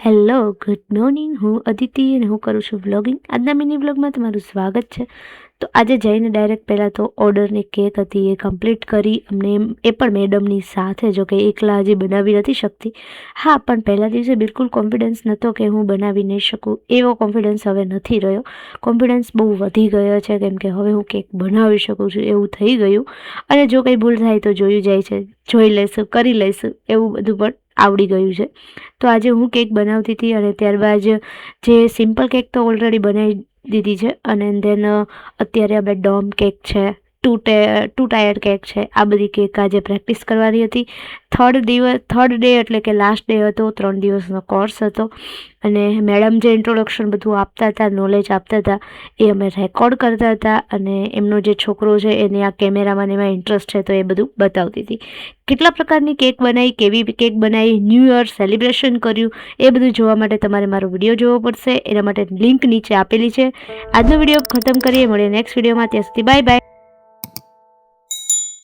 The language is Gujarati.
Hello, good morning. હું અદિતિ અને હું કરું છું વ્લોગિંગ. આજના મિની વ્લોગમાં તમારું સ્વાગત છે. તો આજે જઈને ડાયરેક્ટ પહેલાં તો ઓર્ડરની કેક હતી એ કમ્પ્લીટ કરી અમને એ પણ મેડમની સાથે, જો કે એકલા હજી બનાવી નથી શકતી. હા, પણ પહેલા દિવસે બિલકુલ કોન્ફિડન્સ નહોતો કે હું બનાવી નહીં શકું. એવો કોન્ફિડન્સ હવે નથી રહ્યો. કોન્ફિડન્સ બહુ વધી ગયો છે, કેમ કે હવે હું કેક બનાવી શકું છું એવું થઈ ગયું. અને જો કંઈ ભૂલ થાય તો જોયું જાય છે, જોઈ લઈશું, કરી લઈશું, એવું બધું પણ આવડી ગયું છે. તો આજે હું કેક બનાવતી હતી અને ત્યારબાદ જે સિમ્પલ કેક તો ઓલરેડી બનાવી દીધી છે, અને દેન અત્યારે આપણે ડોમ કેક છે, ટુ ટાયર કેક છે, આ બધી કેક આજે પ્રેક્ટિસ કરવાની હતી. થર્ડ ડે એટલે કે લાસ્ટ ડે હતો. 3 દિવસનો કોર્સ હતો અને મેડમ જે ઇન્ટ્રોડક્શન બધું આપતા હતા, નોલેજ આપતા હતા, એ અમે રેકોર્ડ કરતા હતા. અને એમનો જે છોકરો છે એને આ કેમેરામાં એમાં ઇન્ટરેસ્ટ છે, તો એ બધું બતાવતી હતી. કેટલા પ્રકારની કેક બનાવી, કેવી કેક બનાવી, ન્યૂ યર સેલિબ્રેશન કર્યું, એ બધું જોવા માટે તમારે મારો વિડીયો જોવો પડશે. એના માટે લિંક નીચે આપેલી છે. આજનો વિડીયો ખતમ કરીએ, મળીએ નેક્સ્ટ વિડીયોમાં. ત્યાં સુધી બાય બાય.